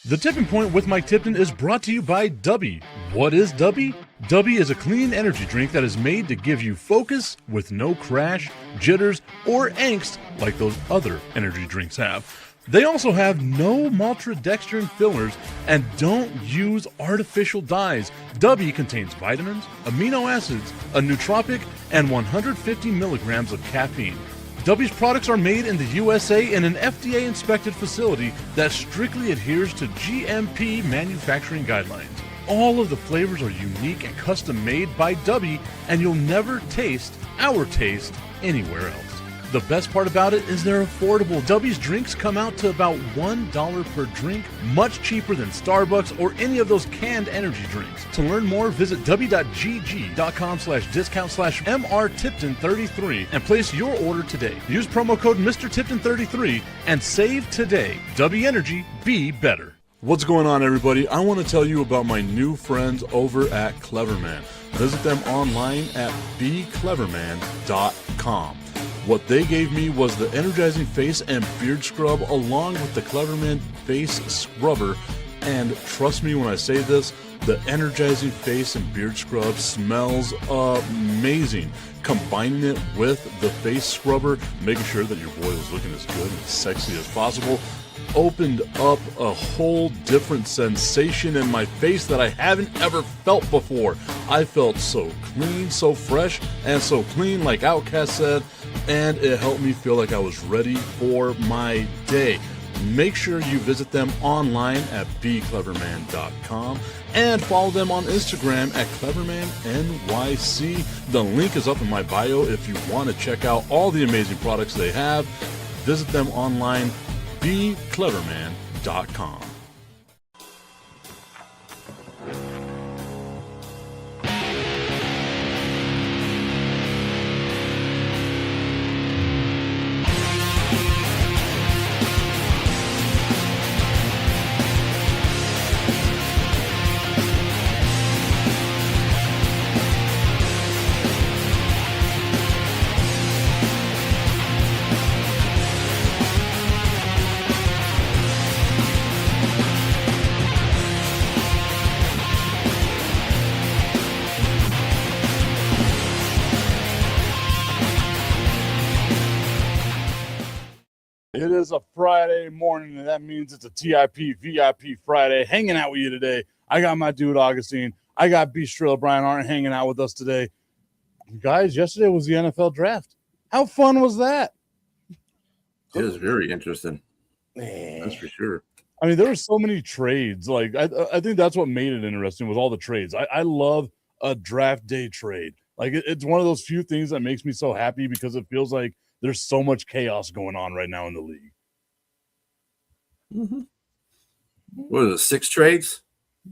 The Tipping Point with Mike Tipton is brought to you by Dubby. What is Dubby? Dubby is a clean energy drink that is made to give you focus with no crash, jitters, or angst like those other energy drinks have. They also have no maltodextrin fillers and don't use artificial dyes. Dubby contains vitamins, amino acids, a nootropic, and 150 milligrams of caffeine. Dubby's products are made in the USA in an FDA-inspected facility that strictly adheres to GMP manufacturing guidelines. All of the flavors are unique and custom-made by Dubby, and you'll never taste our taste anywhere else. The best part about it is they're affordable. Dubby's drinks come out to about $1 per drink, much cheaper than Starbucks or any of those canned energy drinks. To learn more, visit w.gg.com/discount/MRTipton33 and place your order today. Use promo code MrTipton33 and save today. Dubby Energy, be better. What's going on, everybody? I want to tell you about my new friends over at Cleverman. Visit them online at becleverman.com. What they gave me was the energizing face and beard scrub along with the Cleverman face scrubber. And trust me when I say this, the energizing face and beard scrub smells amazing. Combining it with the face scrubber, making sure that your boy was looking as good and sexy as possible, opened up a whole different sensation in my face that I haven't ever felt before. I felt so clean, so fresh, and so clean, like Outcast said, and it helped me feel like I was ready for my day. Make sure you visit them online at becleverman.com and follow them on Instagram at clevermannyc. The link is up in my bio if you want to check out all the amazing products they have. Visit them online, becleverman.com. It is a Friday morning, and that means it's a TIP VIP Friday. Hanging out with you today, I got my dude Augustine. I got B. Strilla, Brian Arndt hanging out with us today. Guys, yesterday was the NFL draft. How fun was that? It was very interesting. Man. That's for sure. I mean, there were so many trades. Like, I think that's what made it interesting was all the trades. I love a draft day trade. Like, it's one of those few things that makes me so happy because it feels like there's so much chaos going on right now in the league. Mm-hmm. What is it, 6 trades?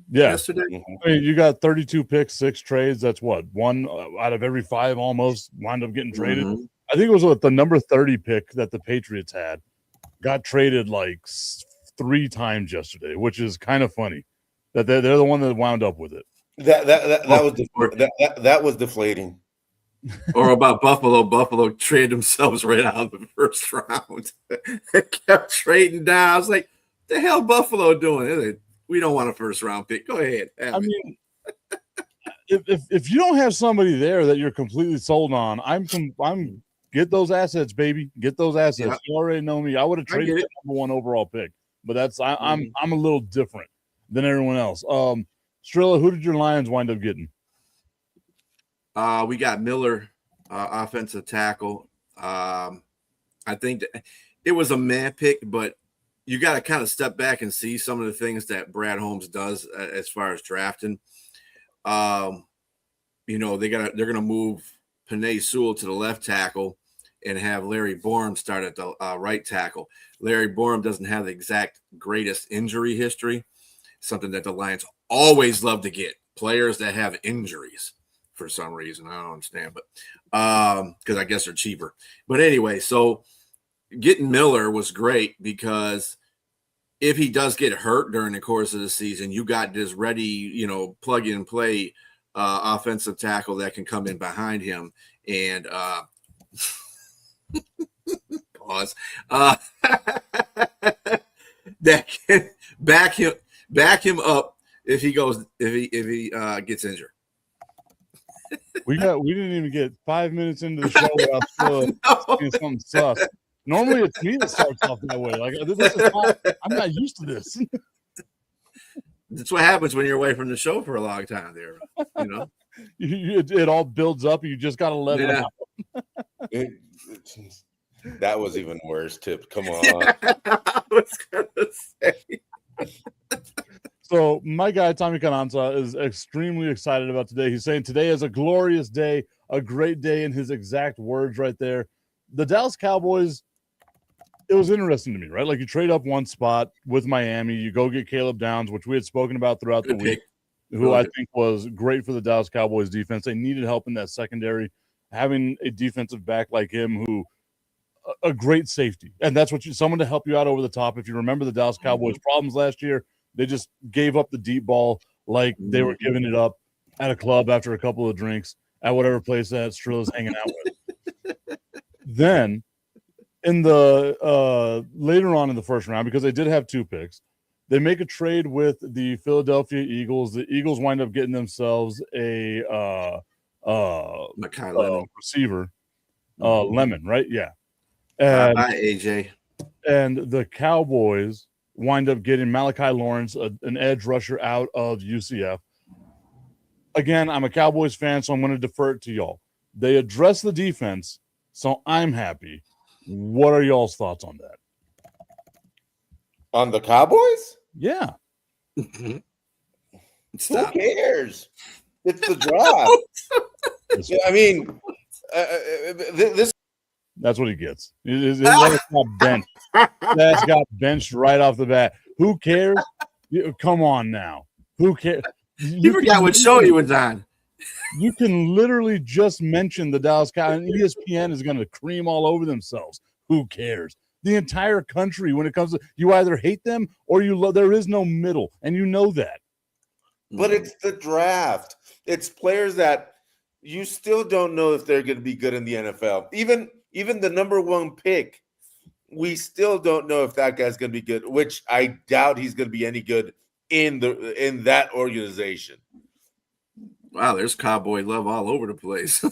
Yeah. Yesterday? I mean, you got 32 picks, 6 trades. That's what? 1 out of every 5 almost wound up getting traded. Mm-hmm. I think it was what the number 30 pick that the Patriots had got traded like 3 times yesterday, which is kind of funny that they're the one that wound up with it. That was deflating. Or about Buffalo. Buffalo traded themselves right out of the first round. They kept trading down. I was like, what the hell Buffalo doing? Like, we don't want a first round pick. Go ahead. I mean, if you don't have somebody there that you're completely sold on, I'm get those assets, baby. Get those assets. Yeah. You already know me. I would have traded the number 1 overall pick, but I'm a little different than everyone else. Strilla, who did your Lions wind up getting? We got Miller, offensive tackle. I think that it was a man pick, but you got to kind of step back and see some of the things that Brad Holmes does as far as drafting. They're going to move Penei Sewell to the left tackle and have Larry Borum start at the right tackle. Larry Borum doesn't have the exact greatest injury history, something that the Lions always love to get, players that have injuries. For some reason, I don't understand, but because I guess they're cheaper. But anyway, so getting Miller was great because if he does get hurt during the course of the season, you got this ready, plug and play offensive tackle that can come in behind him and pause. That can back him up if he gets injured. We didn't even get 5 minutes into the show without still seeing something sus. Normally it's me that starts off that way. Like I'm not used to this. That's what happens when you're away from the show for a long time there, you know. It all builds up. You just got to let it out. That was even worse, Tip. Come on. I was going to say. So my guy, Tommy Cananza, is extremely excited about today. He's saying today is a glorious day, a great day in his exact words right there. The Dallas Cowboys, it was interesting to me, right? Like you trade up one spot with Miami, you go get Caleb Downs, which we had spoken about throughout the week, who I think was great for the Dallas Cowboys defense. They needed help in that secondary, having a defensive back like him who a great safety. And that's what someone to help you out over the top. If you remember the Dallas Cowboys problems last year, they just gave up the deep ball like they were giving it up at a club after a couple of drinks at whatever place that Strilla's hanging out with. Then in the later on in the first round, because they did have 2 picks, they make a trade with the Philadelphia Eagles. The Eagles wind up getting themselves a receiver, Lemon, right? Yeah. And, bye, AJ. And the Cowboys wind up getting Malachi Lawrence, an edge rusher out of UCF. Again, I'm a Cowboys fan, so I'm going to defer it to y'all. They address the defense, so I'm happy. What are y'all's thoughts on that? On the Cowboys? Yeah. Who cares? It's the draft. I mean, this. That's what he gets. His got benched. That's got benched right off the bat. Who cares? Come on now. Who cares? You forgot what show he was on. You can literally just mention the Dallas Cowboys, and ESPN is going to cream all over themselves. Who cares? The entire country, when it comes to, you either hate them or you love. There is no middle, and you know that. But it's the draft. It's players that you still don't know if they're going to be good in the NFL. Even the number 1 pick, we still don't know if that guy's going to be good, which I doubt he's going to be any good in that organization. Wow, there's Cowboy love all over the place.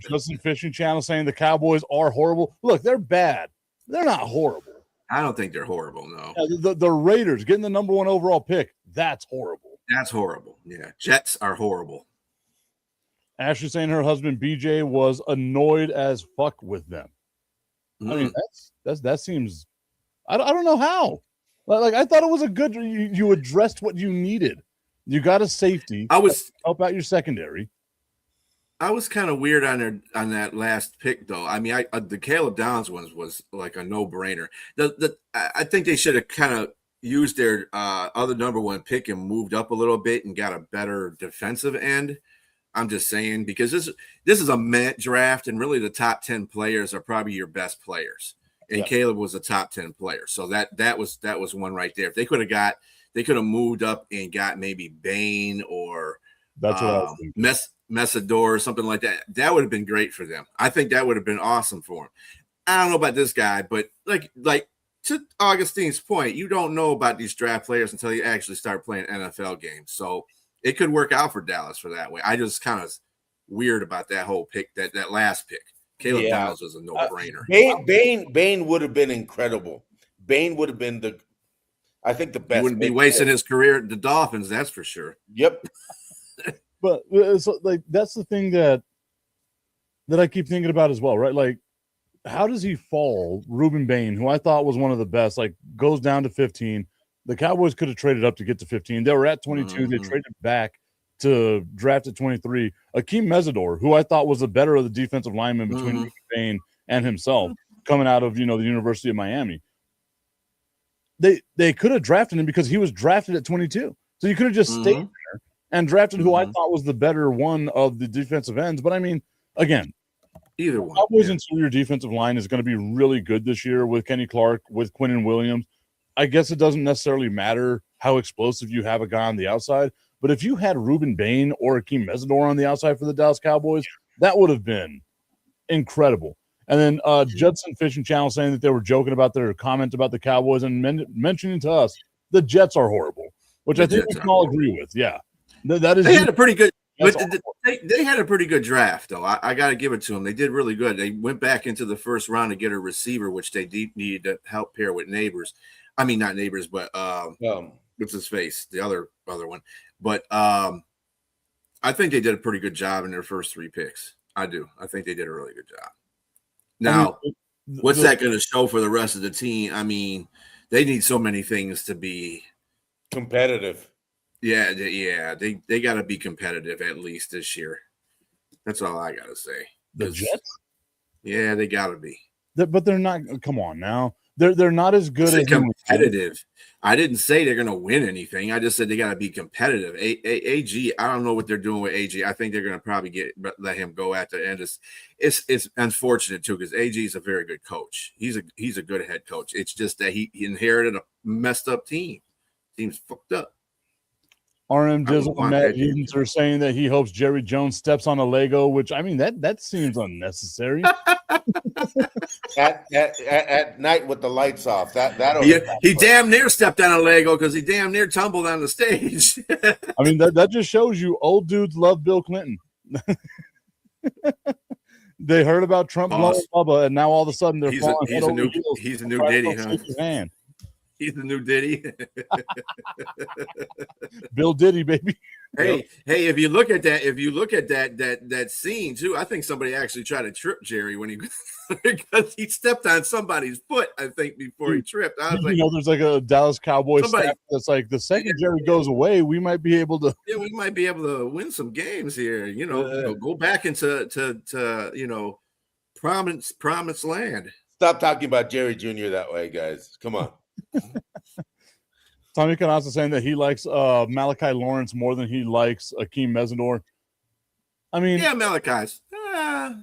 Justin Fishing Channel saying the Cowboys are horrible. Look, they're bad. They're not horrible. I don't think they're horrible, no. The Raiders getting the number 1 overall pick, that's horrible. That's horrible. Yeah, Jets are horrible. Ashley saying her husband BJ was annoyed as fuck with them. I mean, that seems. I don't know how. Like I thought it was a good. You addressed what you needed. You got a safety. Help out your secondary. I was kind of weird on that last pick though. I mean, the Caleb Downs ones was like a no-brainer. I think they should have kind of used their other number 1 pick and moved up a little bit and got a better defensive end. I'm just saying, because this is a mint draft, and really the top 10 players are probably your best players. And Caleb was a top 10 player. So that was one right there. If they could have moved up and got maybe Bain or that's what I was thinking. Messador or something like that. That would have been great for them. I think that would have been awesome for him. I don't know about this guy, but like to Augustine's point, you don't know about these draft players until you actually start playing NFL games. So it could work out for Dallas for that way. I just kind of weird about that whole pick, that last pick. Caleb Downs was a no-brainer. Bain would have been incredible. Bain would have been the best. He wouldn't be wasting his career at the Dolphins, that's for sure. Yep. But so, like, that's the thing that I keep thinking about as well, right? Like, how does he fall? Ruben Bain, who I thought was one of the best, like, goes down to 15. The Cowboys could have traded up to get to 15. They were at 22. They traded back to draft at 23. Akeem Mesidor, who I thought was the better of the defensive linemen between Ruben Bain and himself, coming out of the University of Miami. They could have drafted him because he was drafted at 22. So you could have just stayed there and drafted who I thought was the better one of the defensive ends. But I mean, again, either one. Cowboys' interior defensive line is going to be really good this year with Kenny Clark, with Quinnen Williams. I guess it doesn't necessarily matter how explosive you have a guy on the outside, but if you had Ruben Bain or Akeem Mesidor on the outside for the Dallas Cowboys, that would have been incredible. And then Judson Fishing Channel saying that they were joking about their comment about the Cowboys and mentioning to us the Jets are horrible, which I think we can all agree with. Yeah, that is. They had a pretty good. But That's they had a pretty good draft, though. I got to give it to them. They did really good. They went back into the first round to get a receiver, which they needed to help pair with Neighbors. I mean, not Neighbors, but what's his face? The other one. But I think they did a pretty good job in their first 3 picks. I do. I think they did a really good job. Now, what's that going to show for the rest of the team? I mean, they need so many things to be competitive. Yeah, they got to be competitive at least this year. That's all I got to say. The Jets? Yeah, they got to be. But they're not. Come on now. They're not as good as competitive. I didn't say they're going to win anything. I just said they got to be competitive. AG, I don't know what they're doing with AG. I think they're going to probably let him go at the end. It's unfortunate too because AG is a very good coach. He's a good head coach. It's just that he inherited a messed up team. Team's fucked up. RM Dizzle and Matt Edens are saying that he hopes Jerry Jones steps on a Lego, which I mean that seems unnecessary. at night with the lights off. He damn near stepped on a Lego because he damn near tumbled on the stage. I mean that just shows you old dudes love Bill Clinton. They heard about Trump blowing Bubba, and now all of a sudden they're falling. He's a new Diddy, huh? He's the new Diddy. Bill Diddy, baby. Hey, if you look at that scene too, I think somebody actually tried to trip Jerry when because he stepped on somebody's foot, I think, before he tripped. I was like, there's like a Dallas Cowboys staff that's like the second Jerry goes away, we might be able to win some games here. Go back into promised land. Stop talking about Jerry Jr. that way, guys. Come on. Tommy Canassa saying that he likes Malachi Lawrence more than he likes Akeem Mesidor. I mean, yeah, Malachi's. I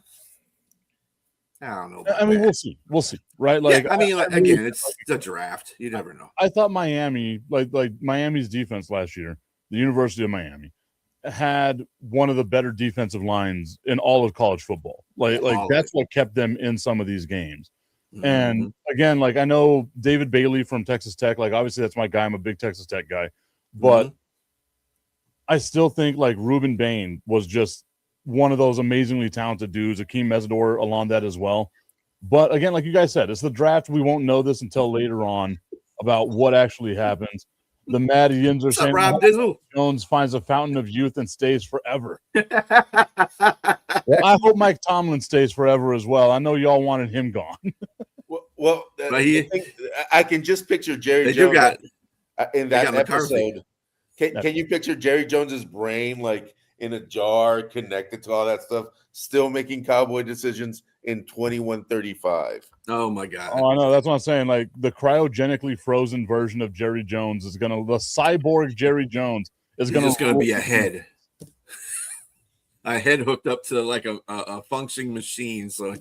don't know. I mean, we'll see, right? Like, yeah, again, it's the draft. You never know. I thought Miami, like Miami's defense last year, the University of Miami, had one of the better defensive lines in all of college football. Like that's what kept them in some of these games. And again, like I know David Bailey from Texas Tech, like obviously that's my guy. I'm a big Texas Tech guy, but I still think like Ruben Bain was just one of those amazingly talented dudes. Akeem Mesidor along that as well. But again, like you guys said, it's the draft. We won't know this until later on about what actually happens. The Mad Yins are saying Rob Dizzle? Jones finds a fountain of youth and stays forever. Well, I hope Mike Tomlin stays forever as well. I know y'all wanted him gone. Well, I can just picture Jerry Jones in that episode. Can you picture Jerry Jones's brain like in a jar, connected to all that stuff, still making cowboy decisions in 2135? Oh my God! Oh, I know. That's what I'm saying. Like the cryogenically frozen version of Jerry Jones is the cyborg Jerry Jones is just gonna be a head hooked up to like a functioning machine. So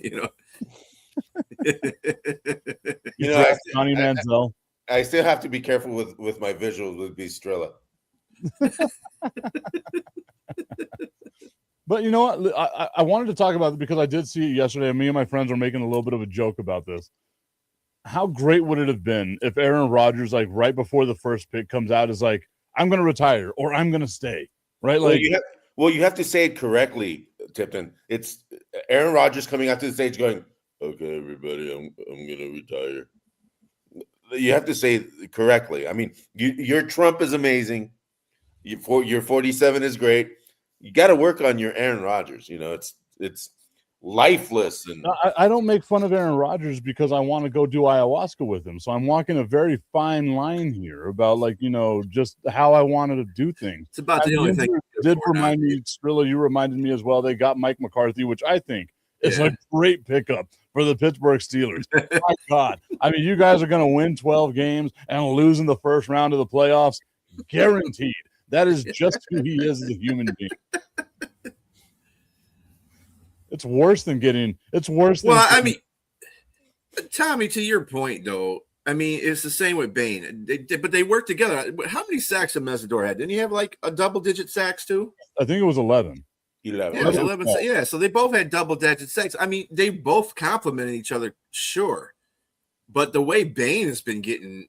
Johnny Manziel. I still have to be careful with my visuals with Bistrella. But you know what? I wanted to talk about it because I did see it yesterday, and me and my friends were making a little bit of a joke about this. How great would it have been if Aaron Rodgers, like right before the first pick comes out, is like, "I'm going to retire" or "I'm going to stay"? Right? Like, you have to say it correctly, Tipton. It's Aaron Rodgers coming out to the stage going, "Okay, everybody, I'm going to retire." You have to say it correctly. I mean, your Trump is amazing. Your 47 is great. You got to work on your Aaron Rodgers. It's lifeless. And I don't make fun of Aaron Rodgers because I want to go do ayahuasca with him. So I'm walking a very fine line here about just how I wanted to do things. It's about the only thing. Did remind me, Strilla, you reminded me as well. They got Mike McCarthy, which I think is a great pickup for the Pittsburgh Steelers. My God. I mean, you guys are going to win 12 games and lose in the first round of the playoffs. Guaranteed. That is just who he is as a human being. It's worse than getting. Well, I mean, Tommy, to your point, though, I mean, it's the same with Bain. But they work together. How many sacks did Mesidor had? Didn't he have like a double-digit sacks too? I think it was 11. 11. Yeah, it was 11. Yeah, so they both had double-digit sacks. I mean, they both complimented each other, sure. But the way Bane has been getting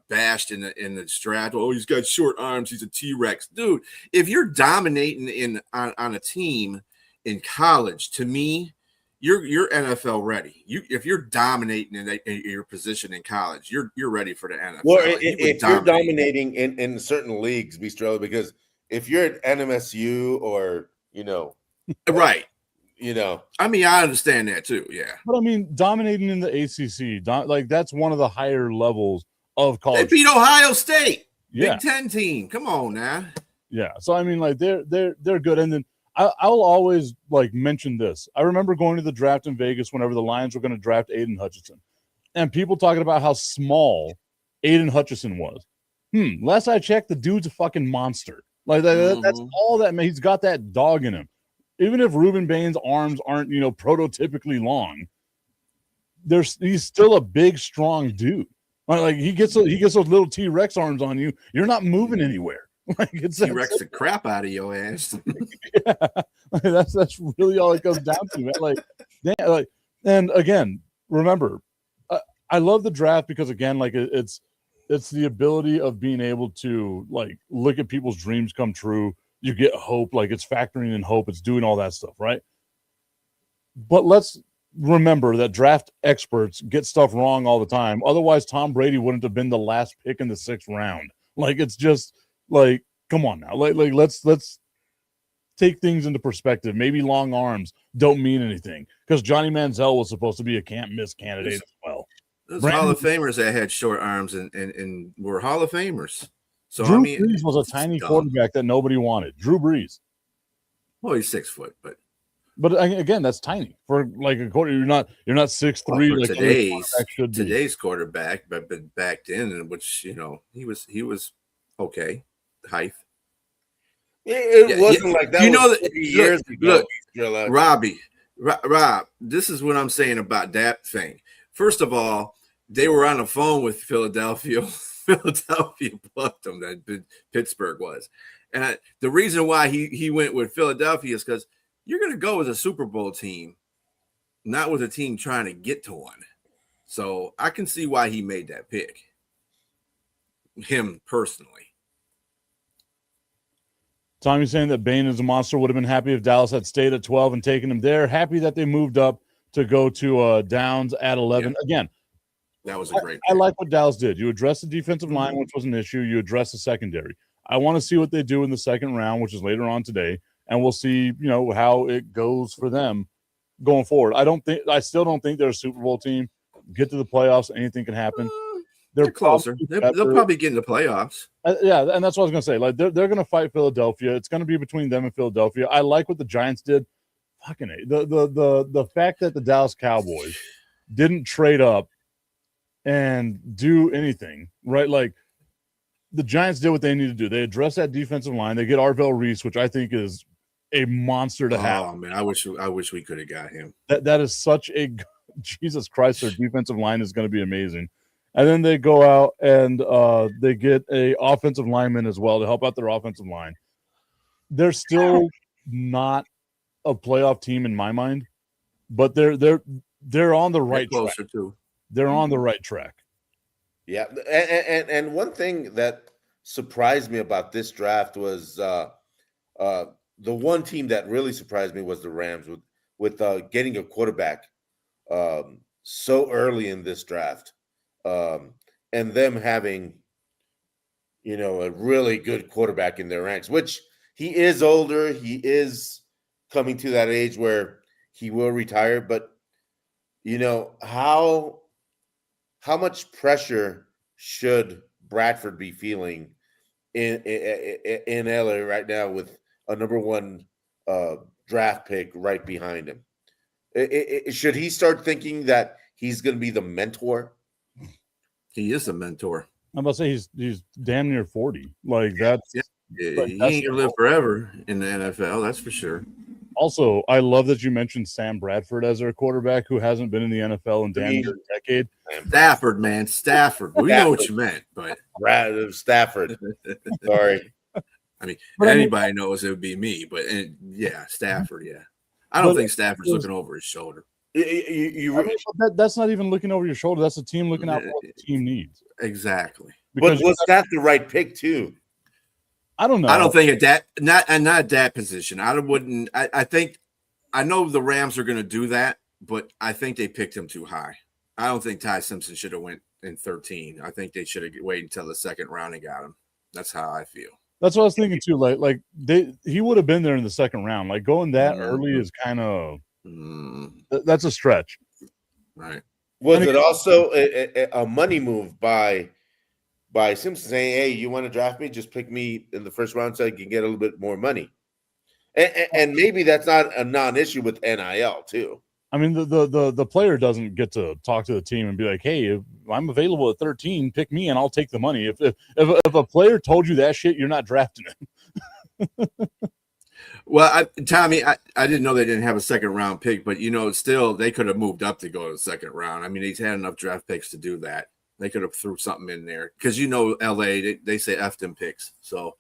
bashed in the draft, oh, he's got short arms, he's a T-Rex. Dude, if you're dominating on a team in college, to me, you're NFL ready. If you're dominating in your position in college, you're ready for the NFL. Well, if you're dominating in certain leagues, because if you're at NMSU or right. I mean, I understand that too. Yeah. But I mean, dominating in the ACC, like that's one of the higher levels of college. They beat Ohio State. Yeah. Big Ten team. Come on now. Yeah. So I mean, like they're good. And then I'll always like mention this. I remember going to the draft in Vegas whenever the Lions were going to draft Aiden Hutchinson, and people talking about how small Aiden Hutchinson was. Last I checked, the dude's a fucking monster. Like that's all that. He's got that dog in him. Even if Reuben Bain's arms aren't, prototypically long, he's still a big, strong dude. Like he gets those little T-Rex arms on you. You're not moving anywhere. Like it's T-Rex the crap out of your ass. Yeah, that's really all it comes down to, man. Like, and again, remember, I love the draft because again, like it's the ability of being able to like look at people's dreams come true. You get hope, like it's factoring in hope. It's doing all that stuff, right? But let's remember that draft experts get stuff wrong all the time. Otherwise, Tom Brady wouldn't have been the last pick in the 6th round. Like, it's just like, come on now. Like let's take things into perspective. Maybe long arms don't mean anything because Johnny Manziel was supposed to be a can't miss candidate as well. Those Hall of Famers that had short arms and were Hall of Famers. So Drew Brees was a tiny quarterback that nobody wanted. Drew Brees. Well, he's 6 foot, but again, that's tiny for like a quarter. You're not 6'3" like today's quarterback, but back then, in which he was okay height. It wasn't like that. Years ago. Look, Rob, this is what I'm saying about that thing. First of all, they were on the phone with Philadelphia. Philadelphia plucked him, that Pittsburgh was. And the reason why he went with Philadelphia is because you're going to go with a Super Bowl team, not with a team trying to get to one. So I can see why he made that pick. Him personally. Tommy's saying that Bain is a monster. Would have been happy if Dallas had stayed at 12 and taken him there. Happy that they moved up to go to Downs at 11. Yeah. Again, that was a great pick. I like what Dallas did. You addressed the defensive line, which was an issue. You addressed the secondary. I want to see what they do in the 2nd round, which is later on today, and we'll see, how it goes for them going forward. I still don't think they're a Super Bowl team. Get to the playoffs, anything can happen. They're closer. They'll probably get in the playoffs. Yeah, and that's what I was going to say. Like they're going to fight Philadelphia. It's going to be between them and Philadelphia. I like what the Giants did. Fucking A. The fact that the Dallas Cowboys didn't trade up and do anything, right? Like the Giants did what they needed to do. They addressed that defensive line. They get Arvell Reese, which I think is a monster to have. Oh man, I wish we could have got him. That is such a Jesus Christ. Their defensive line is going to be amazing. And then they go out and they get a offensive lineman as well to help out their offensive line. They're still not a playoff team in my mind, but they're on the right track. Closer too. They're on the right track. Yeah, and one thing that surprised me about this draft was the one team that really surprised me was the Rams with getting a quarterback so early in this draft, and them having a really good quarterback in their ranks. Which he is older, he is coming to that age where he will retire, but how much pressure should Bradford be feeling in LA right now with a number 1 draft pick right behind him? Should he start thinking that he's going to be the mentor? He is a mentor. I'm about to say he's damn near 40. Like that's he ain't gonna live forever in the NFL. That's for sure. Also, I love that you mentioned Sam Bradford as their quarterback who hasn't been in the NFL in damn near a decade. Stafford, man. Stafford. We know what you meant, but Stafford. Sorry. I mean, anybody knows it would be me, but Stafford. Yeah, I don't think Stafford's looking over his shoulder. That's not even looking over your shoulder. That's the team looking out for what the team needs. Exactly. But was that the right pick too? I don't know. I don't think at that not at that position. I wouldn't. I think I know the Rams are going to do that, but I think they picked him too high. I don't think Ty Simpson should have went in 13. I think they should have waited until the second round and got him. That's how I feel. That's what I was thinking too. Like he would have been there in the second round. Like going that early is kind of that's a stretch. Right. Was it also a money move by Simpson saying, "Hey, you want to draft me? Just pick me in the first round so I can get a little bit more money." And maybe that's not a non-issue with NIL too. I mean, the player doesn't get to talk to the team and be like, "Hey, if I'm available at 13, pick me and I'll take the money." If a player told you that shit, you're not drafting him. Well, Tommy, I didn't know they didn't have a second round pick, but still they could have moved up to go to the second round. I mean, he's had enough draft picks to do that. They could have threw something in there because LA they say F them picks, so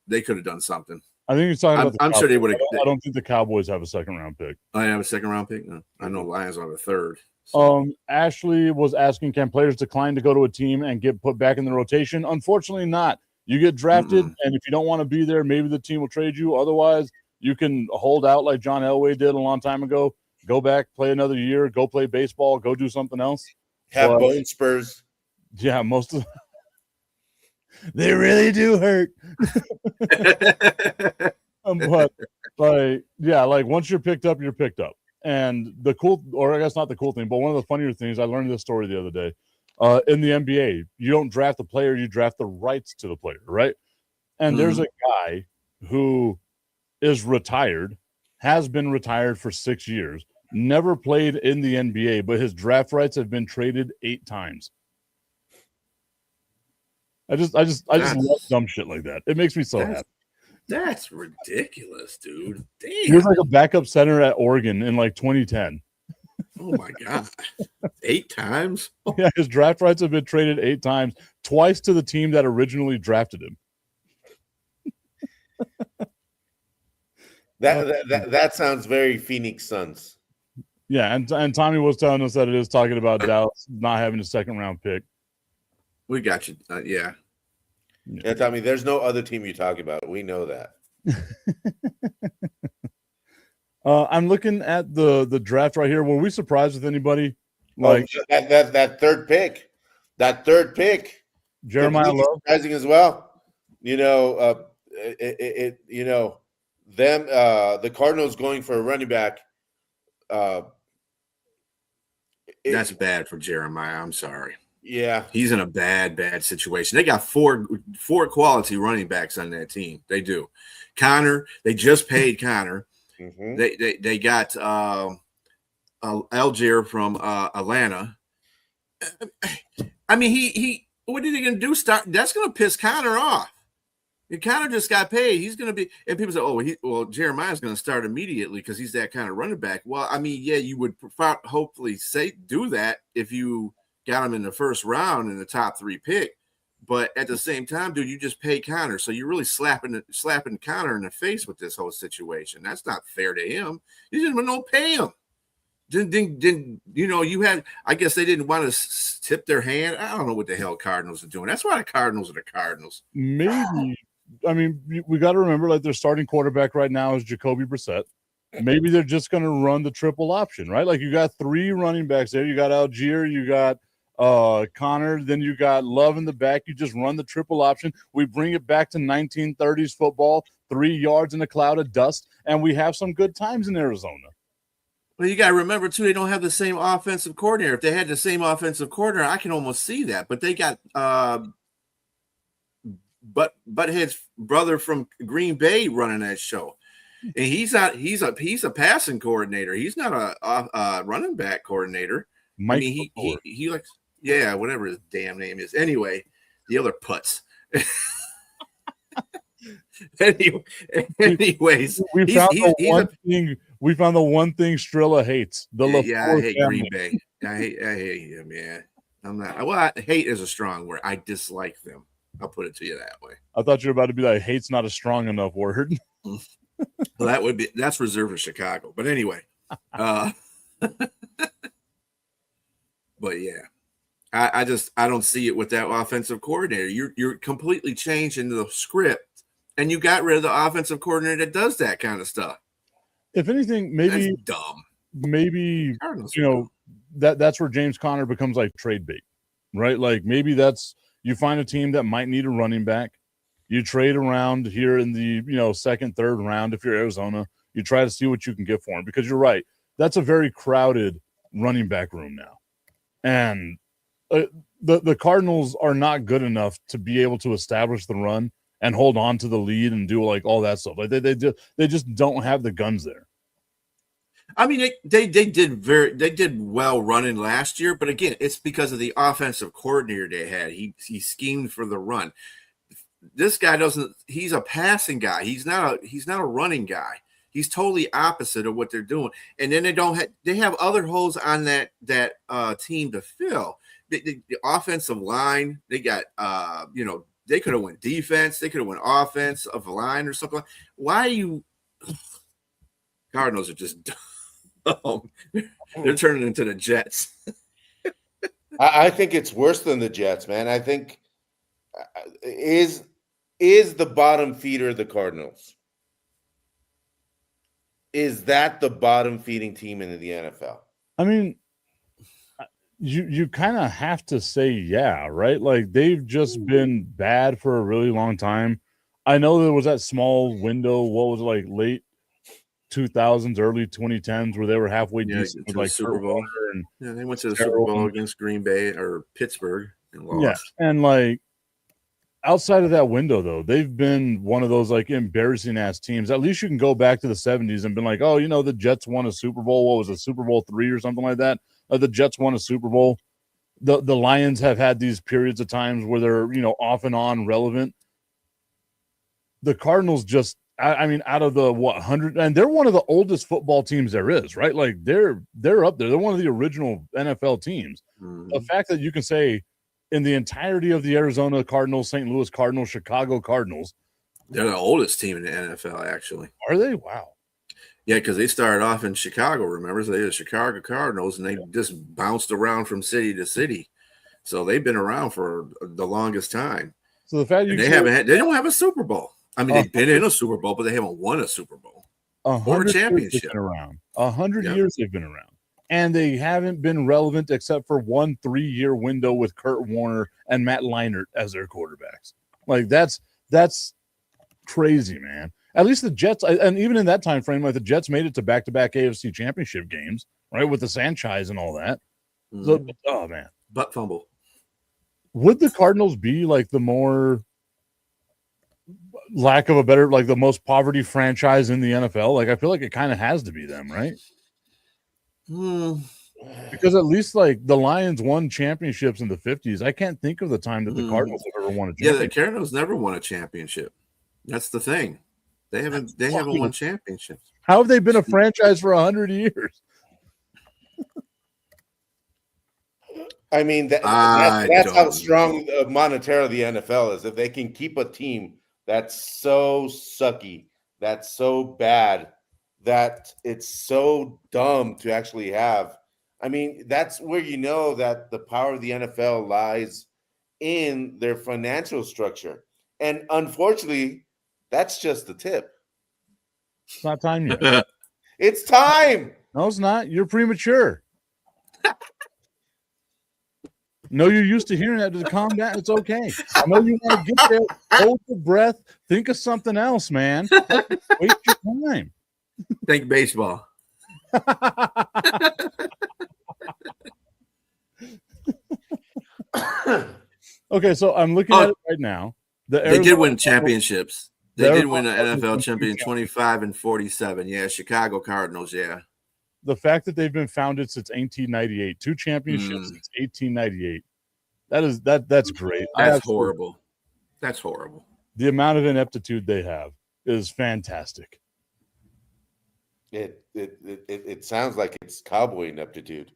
they could have done something. I think he's talking about. I'm sure they would have. I don't think the Cowboys have a second round pick. I have a second round pick. No, I know Lions have a third. So. Ashley was asking, can players decline to go to a team and get put back in the rotation? Unfortunately, not. You get drafted, and if you don't want to be there, maybe the team will trade you. Otherwise, you can hold out like John Elway did a long time ago. Go back, play another year, go play baseball, go do something else. Have bone spurs. Yeah, most of they really do hurt. But once you're picked up, you're picked up. And the cool, or I guess not the cool thing, but one of the funnier things, I learned this story the other day. In the NBA, you don't draft the player, you draft the rights to the player, right? And there's a guy who is retired, has been retired for 6 years, never played in the NBA, but his draft rights have been traded 8 times. I just love dumb shit like that. It makes me so happy. That's ridiculous, dude. Damn. He was like a backup center at Oregon in like 2010. Oh my god. 8 times? Yeah, his draft rights have been traded 8 times, twice to the team that originally drafted him. That sounds very Phoenix Suns. Yeah, and Tommy was telling us that it is talking about Dallas not having a second round pick. We got you. Yeah, Tommy, there's no other team you're talking about. We know that. I'm looking at the draft right here. Were we surprised with anybody? Like that third pick. That third pick. Jeremiah Love. Surprising as well. The Cardinals going for a running back. That's bad for Jeremiah. I'm sorry. Yeah, he's in a bad situation. They got four quality running backs on that team. They do. Connor, they just paid Connor. They got Algier from Atlanta. I mean, he what are they going to do? That's going to piss Connor off. And Connor just got paid. He's going to be, and people say, Jeremiah's going to start immediately because he's that kind of running back. Well, I mean, yeah, you would hopefully do that if you got him in the first round in the top 3 pick. But at the same time, dude, you just pay Connor. So you're really slapping Connor in the face with this whole situation. That's not fair to him. You didn't even pay him. Didn't you had, I guess they didn't want to tip their hand. I don't know what the hell Cardinals are doing. That's why the Cardinals are the Cardinals. Maybe. I mean, we got to remember, like, their starting quarterback right now is Jacoby Brissett. Maybe they're just going to run the triple option, right? Like, you got 3 running backs there. You got Algier, you got Connor, then you got Love in the back. You just run the triple option. We bring it back to 1930s football, 3 yards in a cloud of dust, and we have some good times in Arizona. Well, you got to remember, too, they don't have the same offensive coordinator. If they had the same offensive coordinator, I can almost see that. But they got Butthead's brother from Green Bay running that show. And he's a passing coordinator. He's not a running back coordinator. Mike, I mean, he likes, yeah, whatever his damn name is. Anyway, the other putz. Anyways, we found the one thing Strilla hates. I hate Green Bay. I hate him. Yeah, I'm not. Well, hate is a strong word. I dislike them. I'll put it to you that way. I thought you were about to be like, hate's not a strong enough word. Well, that's reserved for Chicago. But anyway, but yeah, I don't see it with that offensive coordinator. You're completely changing the script, and you got rid of the offensive coordinator that does that kind of stuff. If anything, maybe that's dumb. Maybe that's where James Conner becomes like trade bait, right? Like maybe that's you find a team that might need a running back. You trade around here in the second, third round. If you're Arizona, you try to see what you can get for him because you're right. That's a very crowded running back room now, and the Cardinals are not good enough to be able to establish the run and hold on to the lead and do like all that stuff. Like they just don't have the guns there. I mean, they did well running last year, but again, it's because of the offensive coordinator they had. He schemed for the run. This guy doesn't. He's a passing guy. He's not a running guy. He's totally opposite of what they're doing. And then they have other holes on that team to fill. The offensive line. They got they could have went defense. They could have went offensive line or something. Why are you? Cardinals are just dumb. They're turning into the Jets. I think it's worse than the Jets, man. I think is the bottom feeder the Cardinals? Is that the bottom feeding team in the NFL? I mean, you kind of have to say yeah, right? Like they've just been bad for a really long time. I know there was that small window. What was it, like late 2000s, early 2010s, where they were halfway decent with like Super Bowl. They went to the Super Bowl against Green Bay or Pittsburgh and lost. Yeah, and like outside of that window, though, they've been one of those like embarrassing ass teams. At least you can go back to the 70s and been like, oh, the Jets won a Super Bowl. What was it, Super Bowl III or something like that? The Jets won a Super Bowl. The Lions have had these periods of times where they're off and on relevant. The Cardinals just. I mean, out of the 100, and they're one of the oldest football teams there is, right? Like they're up there. They're one of the original NFL teams. Mm-hmm. The fact that you can say in the entirety of the Arizona Cardinals, St. Louis Cardinals, Chicago Cardinals, they're the oldest team in the NFL, actually. Are they? Wow. Yeah, because they started off in Chicago, remember? So they're the Chicago Cardinals, and they just bounced around from city to city. So they've been around for the longest time. So the fact they don't have a Super Bowl. I mean, they've been in a Super Bowl, but they haven't won a Super Bowl or a championship. 100 years they've been around, and they haven't been relevant except for 1 3-year window with Kurt Warner and Matt Leinart as their quarterbacks. Like that's crazy, man. At least the Jets, and even in that time frame, like the Jets made it to back-to-back AFC Championship games, right, with the Sanchez and all that. Mm-hmm. So, oh man, butt fumble. Would the Cardinals be like the more lack of a better, like the most poverty franchise in the NFL? Like I feel like it kind of has to be them, right? Because at least like the Lions won championships in the 50s. I can't think of the time that the Cardinals have ever won a championship. Yeah, the Cardinals never won a championship. That's the thing. They haven't won championships. How have they been a franchise for 100 years? I mean, that's how strong monetarily the NFL is. If they can keep a team that's so sucky, that's so bad, that it's so dumb to actually have. I mean, that's where you know that the power of the NFL lies in their financial structure. And unfortunately, that's just the tip. It's not time yet. It's time. No, it's not. You're premature. No, you're used to hearing that. To calm down. It's okay. I know you want to get there. Hold your breath. Think of something else, man. Waste your time. Think baseball. Okay, so I'm looking at it right now. They did win championships. They did win the NFL champion 25 and 47. Yeah, Chicago Cardinals. Yeah. The fact that they've been founded since 1898, 2 championships since 1898. That's great. That's horrible. That's horrible. The amount of ineptitude they have is fantastic. It sounds like it's cowboy ineptitude.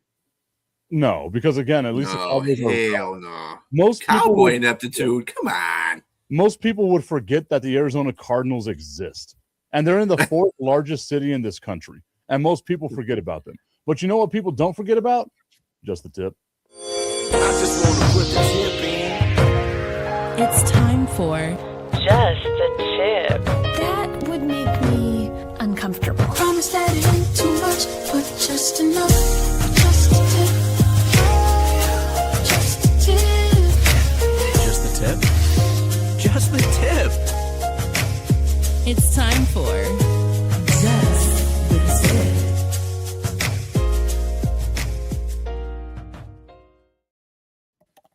No, because again, at least the No, Cowboys are hell no. most people Cowboy would, ineptitude. Come on. most people would forget that the Arizona Cardinals exist, and they're in the fourth largest city in this country, and most people forget about them. But you know what people don't forget about? Just the tip. I just want to put the tip in. It's time for Just a tip. That Would Make Me Uncomfortable. Promise that it ain't too much, but just enough. Just a tip. Just a tip. Just the tip. Just the tip. It's time for Just the Tip.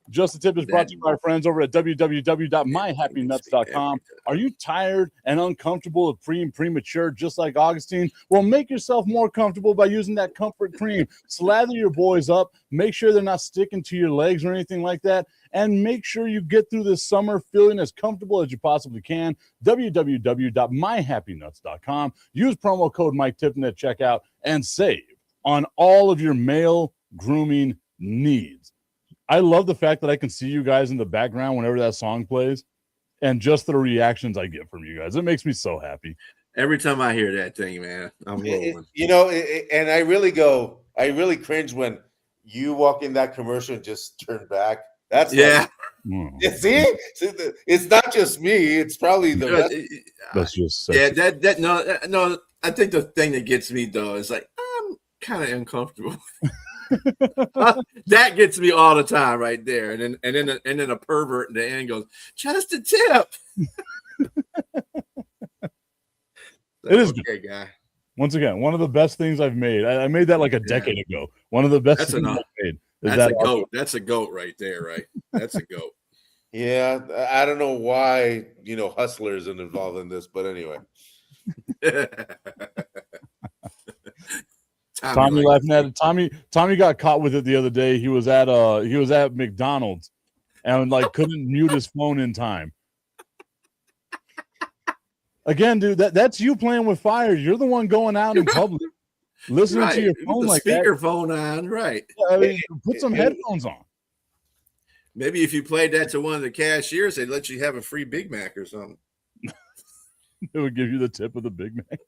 Just the Tip is brought to you by our friends over at www.myhappynuts.com. Are you tired and uncomfortable of premature, just like Augustine? Well, make yourself more comfortable by using that comfort cream. Slather your boys up. Make sure they're not sticking to your legs or anything like that. And make sure you get through this summer feeling as comfortable as you possibly can. www.myhappynuts.com. Use promo code Mike Tipton at checkout and save on all of your male grooming needs. I love the fact that I can see you guys in the background whenever that song plays and just the reactions I get from you guys. It makes me so happy. Every time I hear that thing, man, I'm rolling. And I really cringe when you walk in that commercial and just turn back. That's Yeah. See, it's not just me. It's probably the rest. That's just sexy. Yeah, no. I think the thing that gets me though is like I'm kind of uncomfortable. That gets me all the time right there, and then a pervert in the end goes, just a tip. It is okay, guy. Once again, one of the best things I've made. I made that like a decade ago. One of the best That's things enough. I've made. That's a goat. That's a goat right there, right? That's a goat. Yeah, I don't know why Hustler isn't involved in this, but anyway. Tommy laughing at it. Tommy got caught with it the other day. He was at McDonald's and like couldn't mute his phone in time. Again, dude, that's you playing with fire. You're the one going out in public, listening to your phone like that. Speakerphone on, right? I mean, put some headphones on. Maybe if you played that to one of the cashiers, they'd let you have a free Big Mac or something. It would give you the tip of the Big Mac.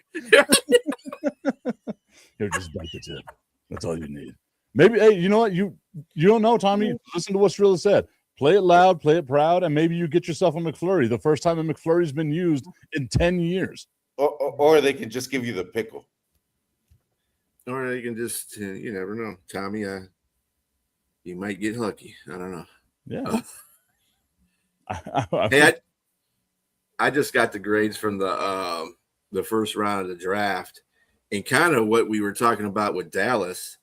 Here, just bite the tip. That's all you need. Maybe, hey, you know what? You don't know, Tommy. Listen to what Strilla said. Play it loud, play it proud, and maybe you get yourself a McFlurry. The first time a McFlurry's been used in 10 years. Or they can just give you the pickle. Or they can just, you never know. Tommy, you might get lucky. I don't know. Yeah. Hey, I just got the grades from the first round of the draft. And kind of what we were talking about with Dallas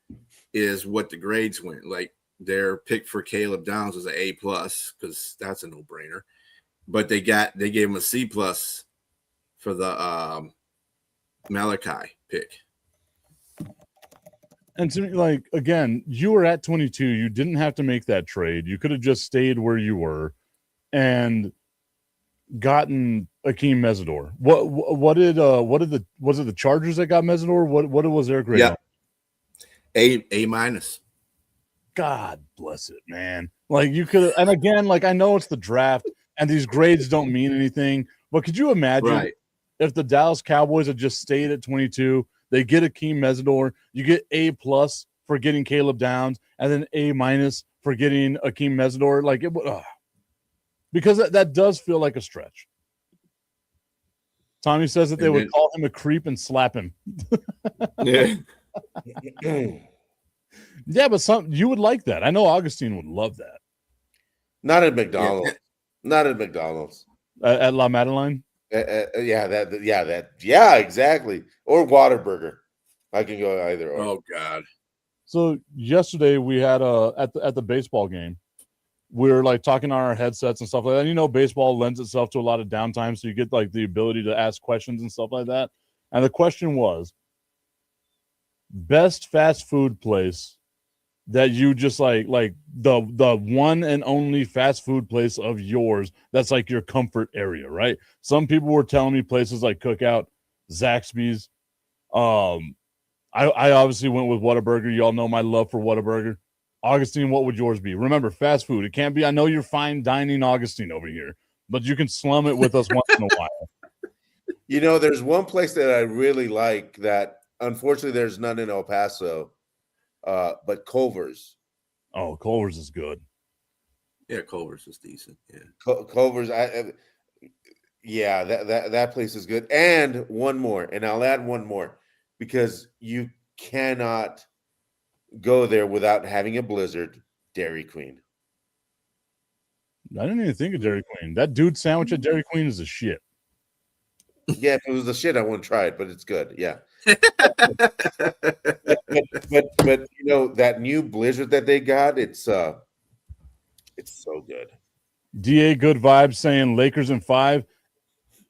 is what the grades went. Like their pick for Caleb Downs was an A+, because that's a no-brainer. But they gave him a C+ for the Malachi pick. And to me, like, again, you were at 22. You didn't have to make that trade. You could have just stayed where you were and gotten Akeem Mesidor. Was it the Chargers that got Mesidor? What was their grade? Yeah. A-. God bless it, man. Like you could, and again, like I know it's the draft and these grades don't mean anything, but could you imagine if the Dallas Cowboys had just stayed at 22, they get Akeem Mesidor, you get A+ for getting Caleb Downs, and then A- for getting Akeem Mesidor, like it would, because that does feel like a stretch. Tommy says that they would call him a creep and slap him. Yeah. Yeah, but you would like that. I know Augustine would love that. Not at McDonald's. Not at McDonald's. At La Madeleine? Yeah, exactly. Or Whataburger. I can go either or. Oh God. So yesterday we had at the baseball game, we were like talking on our headsets and stuff like that. And, you know, baseball lends itself to a lot of downtime, so you get like the ability to ask questions and stuff like that. And the question was, best fast food place that you just like the one and only fast food place of yours that's like your comfort area, right? Some people were telling me places like Cookout, Zaxby's. I obviously went with Whataburger. You all know my love for Whataburger. Augustine, what would yours be? Remember, fast food. It can't be. I know you're fine dining Augustine over here, but you can slum it with us once in a while. You know, there's one place that I really like that unfortunately there's none in El Paso, but Culver's. Oh, Culver's is good. Yeah, Culver's is decent. Yeah. Culver's, yeah, that place is good. And one more, and I'll add one more because you cannot go there without having a blizzard. Dairy Queen. I didn't even think of Dairy Queen. That dude sandwich at Dairy Queen is a shit. Yeah, if it was the shit, I wouldn't try it, but it's good. Yeah. but you know that new blizzard that they got, it's so good. DA Good Vibes saying Lakers in 5.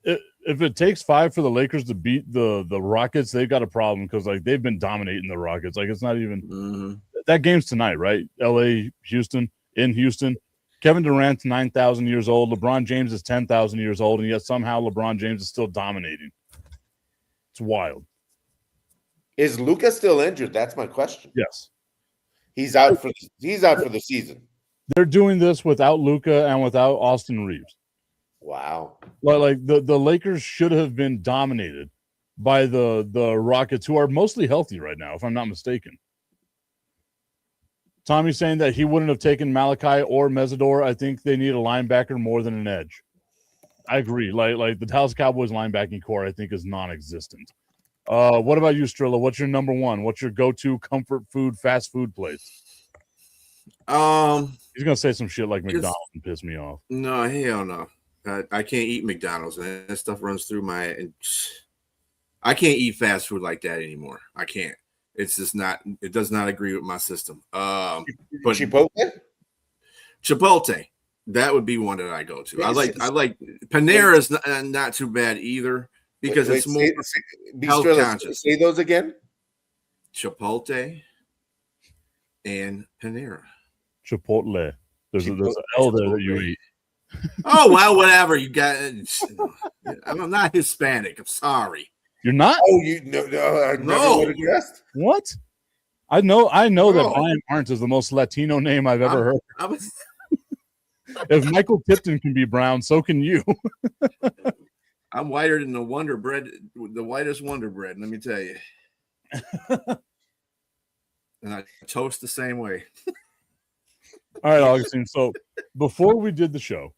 If it takes 5 for the Lakers to beat the Rockets, they've got a problem because like they've been dominating the Rockets. Like it's not even that game's tonight, right? LA, Houston, in Houston. Kevin Durant's 9,000 years old. LeBron James is 10,000 years old, and yet somehow LeBron James is still dominating. It's wild. Is Luka still injured? That's my question. Yes. He's out for the season. They're doing this without Luka and without Austin Reeves. Wow. Like the Lakers should have been dominated by the Rockets, who are mostly healthy right now, if I'm not mistaken. Tommy's saying that he wouldn't have taken Malachi or Mesidor. I think they need a linebacker more than an edge. I agree. Like the Dallas Cowboys linebacking core, I think, is non-existent. What about you, Strilla? What's your number one? What's your go-to comfort food, fast food place? He's gonna say some shit like McDonald's and piss me off. No, hell no. I can't eat McDonald's, man. That stuff runs through my. I can't eat fast food like that anymore. I can't. It's just not. It does not agree with my system. But Chipotle, that would be one that I go to. I like Panera's not too bad either because it's more health conscious. Say those again. Chipotle and Panera. Chipotle. There's an L there that you eat. Oh well, whatever you got. I'm not Hispanic. I'm sorry. You're not? Oh, you no. I never would have guessed. What? I know that Brian Arndt is the most Latino name I've ever heard. If Michael Tipton can be brown, so can you. I'm whiter than the Wonder Bread, the whitest Wonder Bread. Let me tell you. And I toast the same way. All right, Augustine. So before we did the show,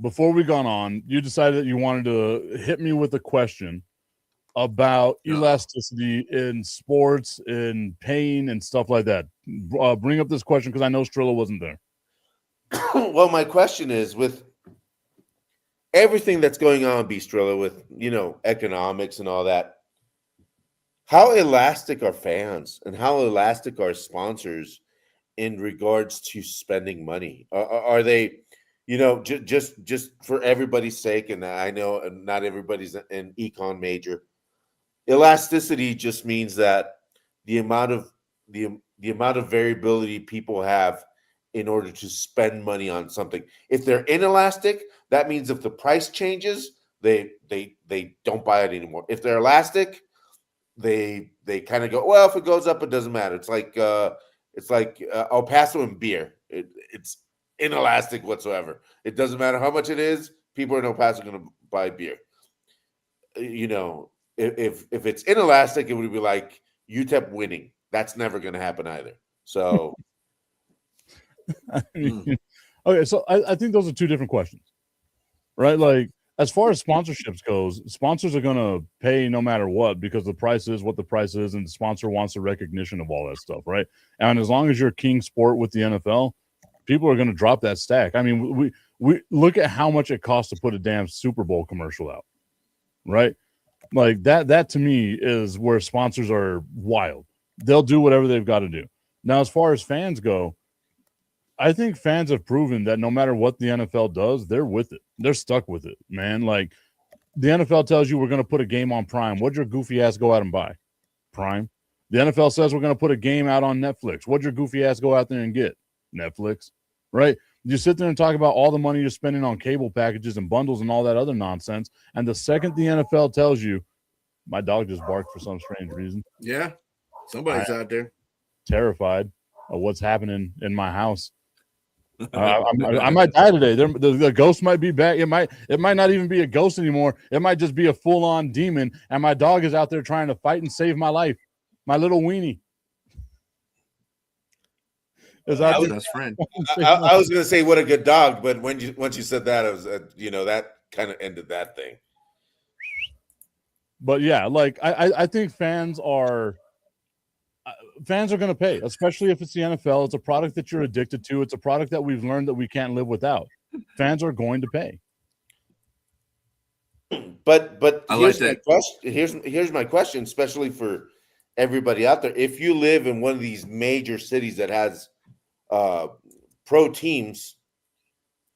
before we gone on, you decided that you wanted to hit me with a question about elasticity in sports, in pain, and stuff like that. Bring up this question because I know Strilla wasn't there. Well, my question is, with everything that's going on, Strilla, with economics and all that, how elastic are fans and how elastic are sponsors in regards to spending money? Are they, just for everybody's sake, and I know not everybody's an econ major. Elasticity just means that the amount of variability people have in order to spend money on something. If they're inelastic, that means if the price changes, they don't buy it anymore. If they're elastic, they kind of go, well, if it goes up, it doesn't matter. It's like El Paso and beer. It's inelastic whatsoever. It doesn't matter how much it is. People in El Paso are going to buy beer. If it's inelastic, it would be like UTEP winning. That's never going to happen either. So, okay, so I think those are two different questions, right? Like, as far as sponsorships goes, sponsors are going to pay no matter what because the price is what the price is, and the sponsor wants the recognition of all that stuff, right? And as long as you're king sport with the NFL, people are going to drop that stack. I mean, we look at how much it costs to put a damn Super Bowl commercial out, right? Like that to me is where sponsors are wild. They'll do whatever they've got to do. Now, as far as fans go, I think fans have proven that no matter what the NFL does, they're with it. They're stuck with it, man. Like the NFL tells you we're going to put a game on Prime. What'd your goofy ass go out and buy? Prime. The NFL says we're going to put a game out on Netflix. What'd your goofy ass go out there and get? Netflix, right? You sit there and talk about all the money you're spending on cable packages and bundles and all that other nonsense. And the second the NFL tells you, my dog just barked for some strange reason. Yeah, somebody's out there. Terrified. of what's happening in my house. I might die today. The ghost might be back. It might not even be a ghost anymore. It might just be a full-on demon, and my dog is out there trying to fight and save my life. My little weenie. I was best friend. I was going to say what a good dog, but once you said that, it was that kind of ended that thing. But yeah, like I think fans are going to pay, especially if it's the NFL. It's a product that you're addicted to. It's a product that we've learned that we can't live without. Fans are going to pay. But here's my question. Here's my question, especially for everybody out there. If you live in one of these major cities that has pro teams,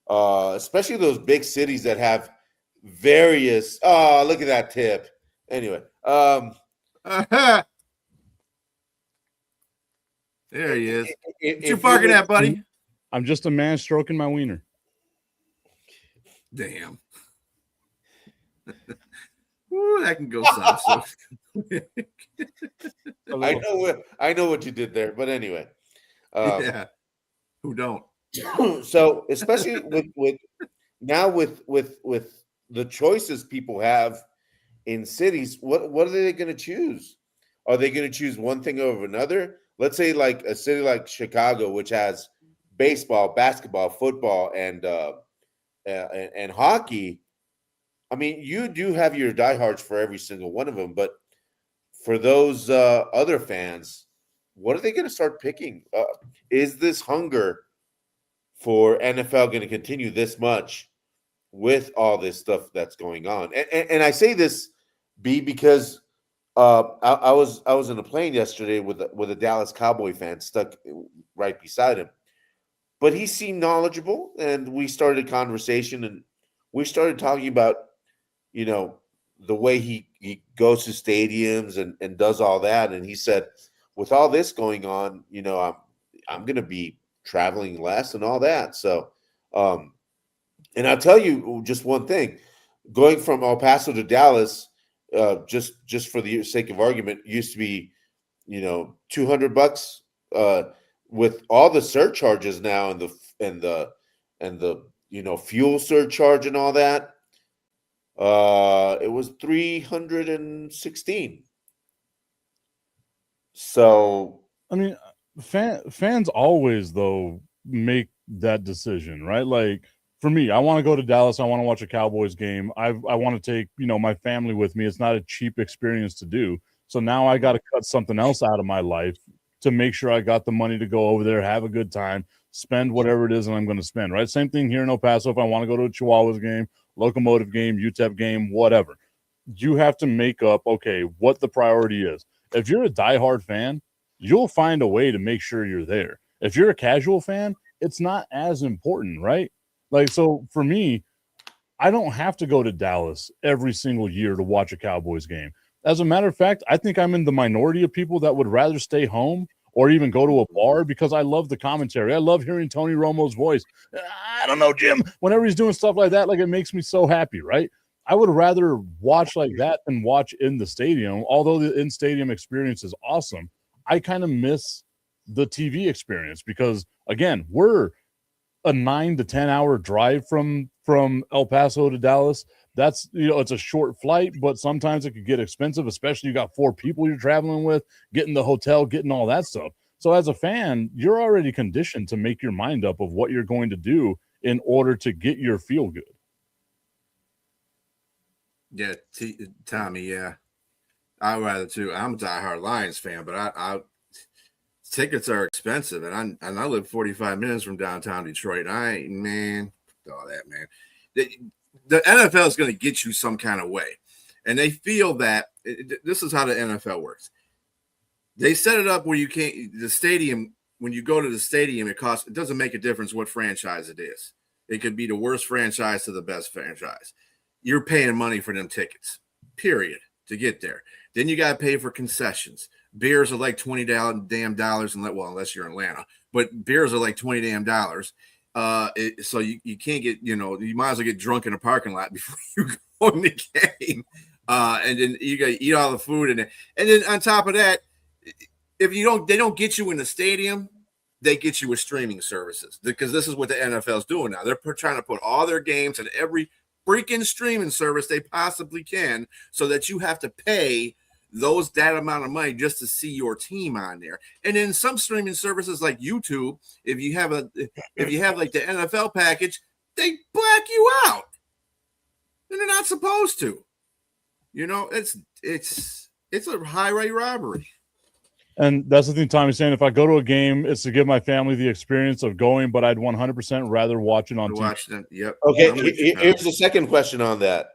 especially those big cities that have various. Oh, look at that tip. Anyway, there he is. What you barking at, buddy? I'm just a man stroking my wiener. Damn. Ooh, that can go south. I know what you did there, but anyway. Yeah. Who don't? So especially with the choices people have in cities, what are they going to choose? Are they going to choose one thing over another? Let's say like a city like Chicago, which has baseball, basketball, football, and hockey. I mean, you do have your diehards for every single one of them, but for those other fans, what are they going to start picking? Is this hunger for NFL going to continue this much with all this stuff that's going on? And I say this, B, because I was in a plane yesterday with a Dallas Cowboy fan stuck right beside him, but he seemed knowledgeable, and we started a conversation, and we started talking about the way he goes to stadiums and does all that, and he said, with all this going on, I'm going to be traveling less and all that. So, and I'll tell you just one thing: going from El Paso to Dallas, just for the sake of argument, used to be, $200. With all the surcharges now and the fuel surcharge and all that, it was $316. So, I mean, fans always though make that decision, right? Like for me, I want to go to Dallas. I want to watch a Cowboys game. I want to take my family with me. It's not a cheap experience to do. So now I got to cut something else out of my life to make sure I got the money to go over there, have a good time, spend whatever it is that I'm going to spend, right? Same thing here in El Paso. If I want to go to a Chihuahuas game, Locomotive game, UTEP game, whatever, you have to make up, okay, what the priority is. If you're a diehard fan, you'll find a way to make sure you're there. If you're a casual fan, it's not as important, right? Like, so for me, I don't have to go to Dallas every single year to watch a Cowboys game. As a matter of fact, I think I'm in the minority of people that would rather stay home or even go to a bar because I love the commentary. I love hearing Tony Romo's voice. I don't know, Jim. Whenever he's doing stuff like that, like it makes me so happy, right? I would rather watch like that than watch in the stadium. Although the in-stadium experience is awesome, I kind of miss the TV experience because, again, we're a 9 to 10 hour drive from El Paso to Dallas. That's, it's a short flight, but sometimes it could get expensive, especially you got 4 people you're traveling with, getting the hotel, getting all that stuff. So as a fan, you're already conditioned to make your mind up of what you're going to do in order to get your feel good. Yeah, Tommy, yeah. I'd rather too. I'm a diehard Lions fan, but I tickets are expensive, and I live 45 minutes from downtown Detroit. All that, man. The NFL is going to get you some kind of way, and they feel that this is how the NFL works. They set it up where you can't. The stadium, when you go to the stadium, it doesn't make a difference what franchise it is. It could be the worst franchise to the best franchise. You're paying money for them tickets, period, to get there. Then you got to pay for concessions. Beers are like $20 damn dollars, unless you're in Atlanta. But beers are like $20 damn dollars. So you can't get, you might as well get drunk in a parking lot before you go in the game. And then you got to eat all the food and then on top of that, if they don't get you in the stadium, they get you with streaming services, because this is what the NFL is doing now. They're trying to put all their games in every freaking streaming service they possibly can, so that you have to pay that amount of money just to see your team on there. And then some streaming services like YouTube, if you have like the NFL package, they black you out, and they're not supposed to. It's a highway robbery. And that's the thing Tommy's saying. If I go to a game, it's to give my family the experience of going, but I'd 100% rather watch it on TV. Yep. Okay, here's the second question on that.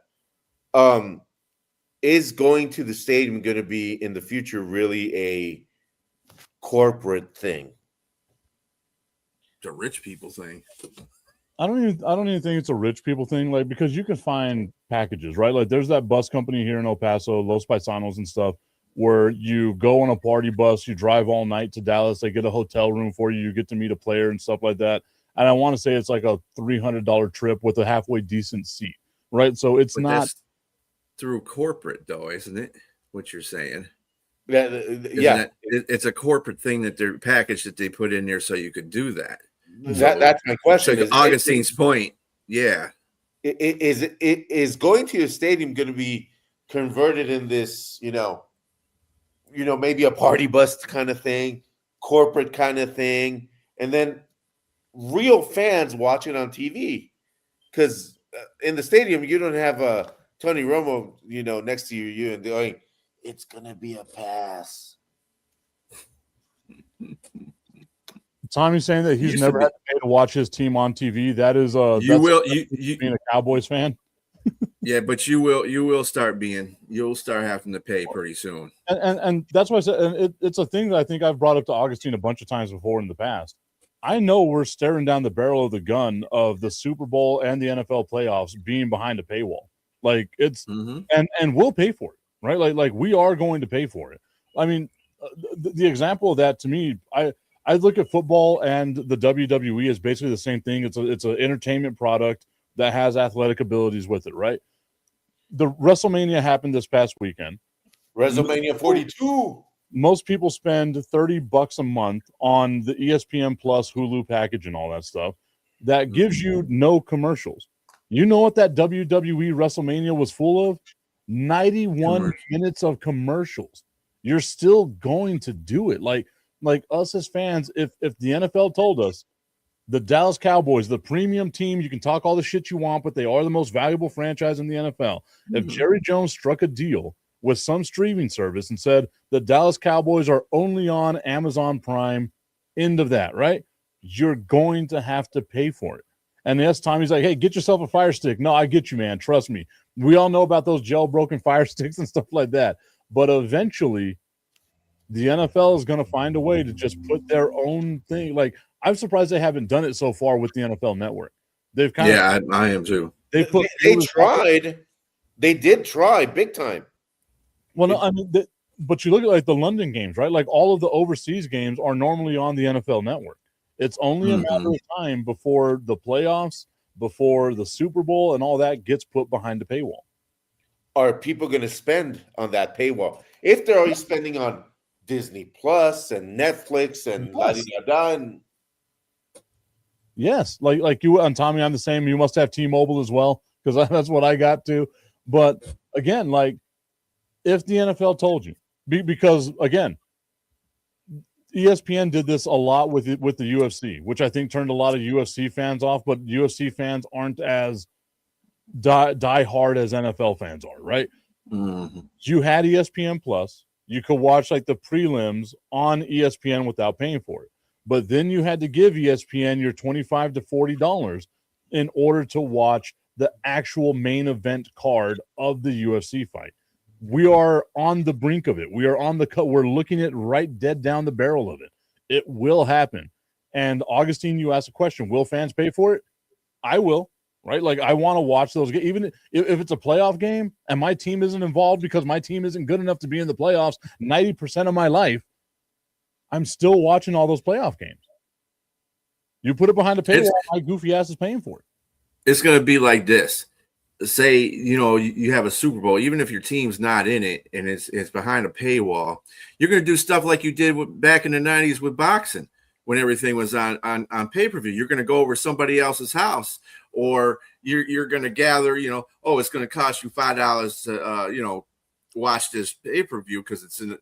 Is going to the stadium going to be in the future really a corporate thing? It's a rich people thing. I don't even think it's a rich people thing, like, because you can find packages, right? Like, there's that bus company here in El Paso, Los Paisanos and stuff, where you go on a party bus, you drive all night to Dallas, they get a hotel room for you, you get to meet a player and stuff like that. And I want to say it's like a $300 trip with a halfway decent seat, right? So it's not through corporate, though, isn't it? What you're saying? Yeah, it's a corporate thing that they're packaged that they put in there so you could do that. That's my question. So Augustine's point, yeah. Is going to a stadium going to be converted in this, maybe a party bus kind of thing, corporate kind of thing, and then real fans watching on TV? Because in the stadium, you don't have Tony Romo, next to you and going, it's going to be a pass. Tommy's saying that he's never had to pay to watch his team on TV. That is being a Cowboys fan. Yeah, but you'll start having to pay pretty soon. And that's why I said, and it's a thing that I think I've brought up to Augustine a bunch of times before in the past. I know we're staring down the barrel of the gun of the Super Bowl and the NFL playoffs being behind a paywall. Like, it's and we'll pay for it, right? Like we are going to pay for it. I mean, the example of that to me, I look at football and the WWE as basically the same thing. It's an entertainment product that has athletic abilities with it, right? The WrestleMania happened this past weekend. WrestleMania 42. Most people spend $30 a month on the ESPN Plus Hulu package and all that stuff. That gives you no commercials. You know what that WWE WrestleMania was full of? 91 minutes of commercials. You're still going to do it. Like us as fans, if the NFL told us the Dallas Cowboys, the premium team, you can talk all the shit you want, but they are the most valuable franchise in the NFL. If Jerry Jones struck a deal with some streaming service and said the Dallas Cowboys are only on Amazon Prime, end of that, right? You're going to have to pay for it. And yes, Tommy's like, hey, get yourself a Fire Stick. No, I get you, man. Trust me. We all know about those jailbroken Fire Sticks and stuff like that. But eventually, the NFL is going to find a way to just put their own thing. Like, I'm surprised they haven't done it so far with the NFL Network. They've kind of, I am too. They tried. They did try big time. Well, no, I mean, but you look at like the London games, right? Like all of the overseas games are normally on the NFL Network. It's only a matter of time before the playoffs, before the Super Bowl, and all that gets put behind the paywall. Are people going to spend on that paywall? If they're already spending on Disney Plus and Netflix and and yes, like you and Tommy, I'm the same. You must have T-Mobile as well, because that's what I got too. But again, like if the NFL told you, because again, ESPN did this a lot with the UFC, which I think turned a lot of UFC fans off. But UFC fans aren't as die hard as NFL fans are, right? You had ESPN Plus. You could watch like the prelims on ESPN without paying for it. But then you had to give ESPN your $25 to $40 in order to watch the actual main event card of the UFC fight. We are on the brink of it. We are on the cut. We're looking at right dead down the barrel of it. It will happen. And Augustine, you asked a question. Will fans pay for it? I will, right? Like I want to watch those games. Even if it's a playoff game and my team isn't involved because my team isn't good enough to be in the playoffs 90% of my life, I'm still watching all those playoff games. You put it behind a paywall, my goofy ass is paying for it. It's going to be like this. Say, you have a Super Bowl, even if your team's not in it and it's behind a paywall, you're going to do stuff like you did back in the 90s with boxing. when everything was on pay-per-view. You're going to go over somebody else's house, or you're going to gather, it's going to cost you $5 to, watch this pay-per-view because it's in,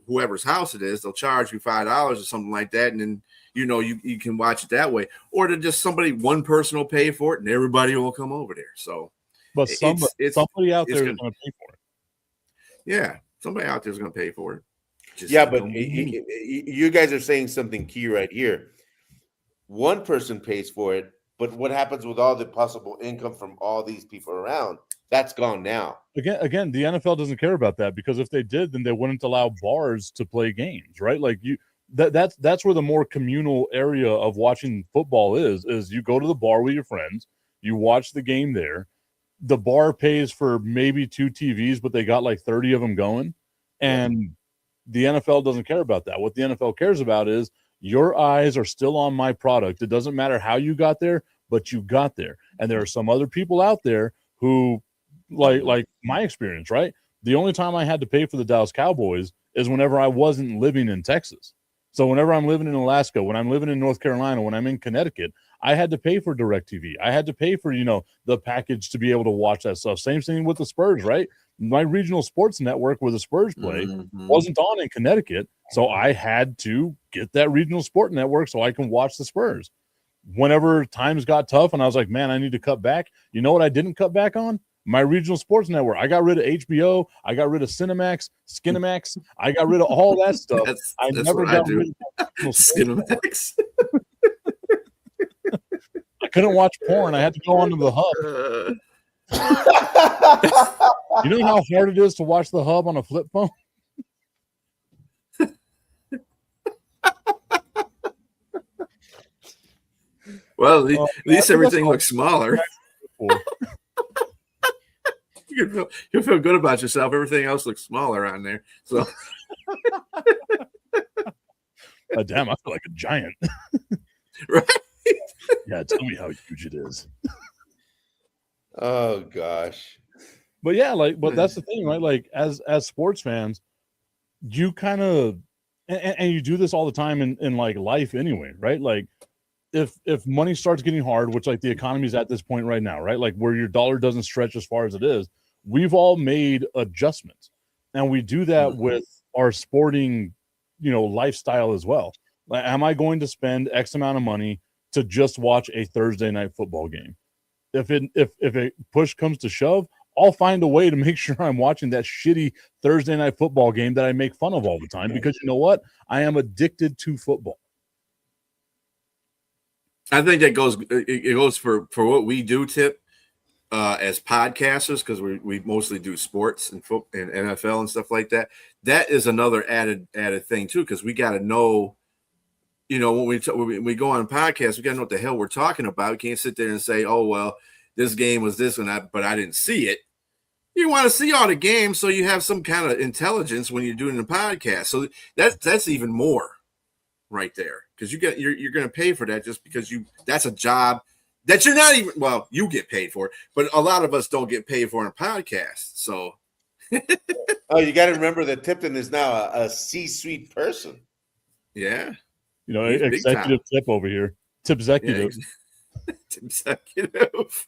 whoever's house it is. They'll charge you $5 or something like that. And then, you can watch it that way, or to just one person will pay for it and everybody will come over there. So, but somebody out there is going to pay for it. Yeah. Somebody out there is going to pay for it. But you guys are saying something key right here. One person pays for it, but what happens with all the possible income from all these people around? That's gone now. Again, the NFL doesn't care about that, because if they did, then they wouldn't allow bars to play games, right? Like that's where the more communal area of watching football is you go to the bar with your friends, you watch the game there. The bar pays for maybe 2 TVs, but they got like 30 of them going. And the NFL doesn't care about that. What the NFL cares about is your eyes are still on my product. It doesn't matter how you got there, but you got there. And there are some other people out there who, like my experience, right? The only time I had to pay for the Dallas Cowboys is whenever I wasn't living in Texas. So whenever I'm living in Alaska, when I'm living in North Carolina, when I'm in Connecticut, I had to pay for DirecTV. I had to pay for, the package to be able to watch that stuff. Same thing with the Spurs, right? My regional sports network where the Spurs play wasn't on in Connecticut. So I had to get that regional sport network so I can watch the Spurs. Whenever times got tough and I was like, man, I need to cut back. You know what I didn't cut back on? My regional sports network. I got rid of HBO. I got rid of Cinemax, Skinemax. I got rid of all that stuff. I never got rid of Skinemax. I couldn't watch porn. I had to go onto the Hub. You know how hard it is to watch the Hub on a flip phone? Well, at least everything looks smaller. You'll feel good about yourself. Everything else looks smaller on there. So, damn, I feel like a giant. Right? Yeah, tell me how huge it is. Oh gosh. But yeah, but that's the thing, right? Like as sports fans, you kind of and you do this all the time in like life anyway, right? Like if money starts getting hard, which like the economy's at this point right now, right? Like where your dollar doesn't stretch as far as it is, we've all made adjustments. And we do that with our sporting, lifestyle as well. Like, am I going to spend X amount of money to just watch a Thursday night football game? If a push comes to shove, I'll find a way to make sure I'm watching that shitty Thursday night football game that I make fun of all the time, because you know what? I am addicted to football. I think that goes for what we do, Tip, as podcasters, because we mostly do sports and and NFL and stuff like that. That is another added thing too, because we got to know, when we go on podcasts, we got to know what the hell we're talking about. We can't sit there and say, oh well, this game was this one, but I didn't see it. You want to see all the games so you have some kind of intelligence when you're doing the podcast. So that's even more right there, because you're going to pay for that just because that's a job that you're not even, well, you get paid for it, but a lot of us don't get paid for in a podcast. So oh, you got to remember that Tipton is now a C-suite person. Yeah. Executive Tip over here. Tip executive. Yeah, Tip executive.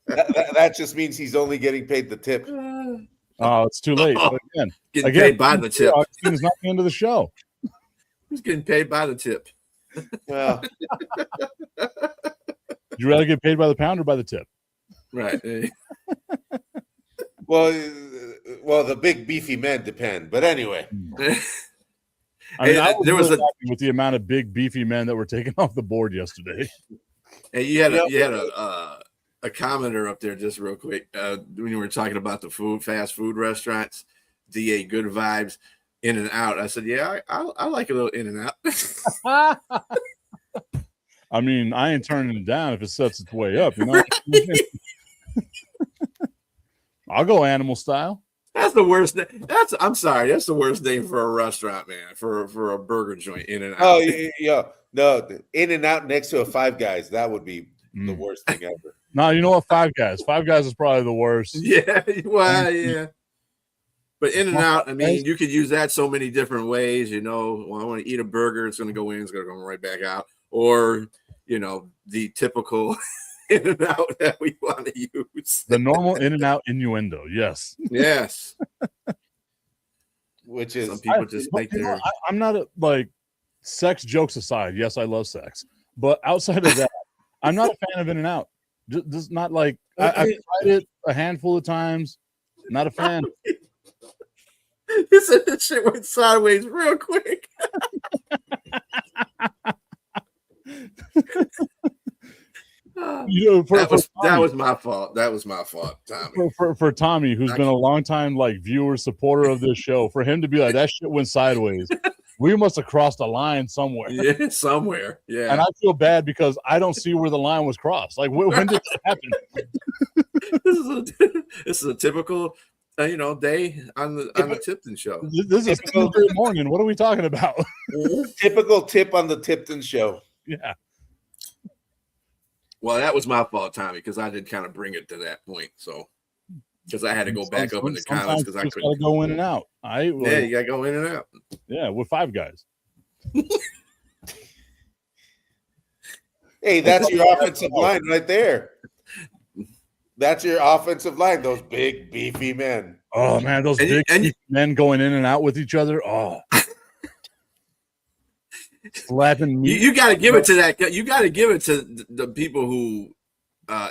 that just means he's only getting paid the tip. Oh, it's too late. But getting paid by the tip. It's not the end of the show. Who's getting paid by the tip? Well, you rather get paid by the pound or by the tip? Right. well, the big beefy men depend. But anyway. I was happy with the amount of big beefy men that were taken off the board yesterday. And you had a commenter up there just real quick when you were talking about the fast food restaurants. DA, good vibes, In and Out. I said, yeah, I like a little In and Out. I mean, I ain't turning it down if it sets its way up. I'll go animal style. That's the worst. I'm sorry. That's the worst name for a restaurant, man. For a burger joint, In and Out. Oh yeah, no, In and Out next to a Five Guys. That would be the worst thing ever. No, you know what? Five Guys. Five Guys is probably the worst. Yeah. Well, yeah. But in and out, I mean, you could use that so many different ways. You know, well, I want to eat a burger, it's going to go in, it's going to go right back out, or you know, the typical in and out that we want to use. The normal in and out innuendo. Yes. Yes. Which is Some people just make their. I'm not like sex jokes aside. Yes, I love sex, but outside of that, I'm not a fan of in and out. Just not like I've tried it a handful of times. Not a fan. You said that shit went sideways real quick. You know, that was my fault. That was my fault, Tommy. For Tommy, who's been a long time like viewer, supporter of this show, for him to be like that shit went sideways, we must have crossed a line somewhere. Yeah, somewhere. Yeah, and I feel bad because I don't see where the line was crossed. Like when did that happen? This is a typical, day on the Tipton show. This is Tuesday morning. What are we talking about? typical tip on the Tipton show. Yeah. Well, that was my fault, Tommy, because I did kind of bring it to that point. So, because I had to go back up in the comments because I couldn't go in and out. Yeah, you got to go in and out. Yeah, with five guys. Hey, that's your offensive line right there. That's your offensive line. Those big, beefy men. Oh man, those big men going in and out with each other. Oh. Slapping me. You got to give it to that. You got to give it to the people who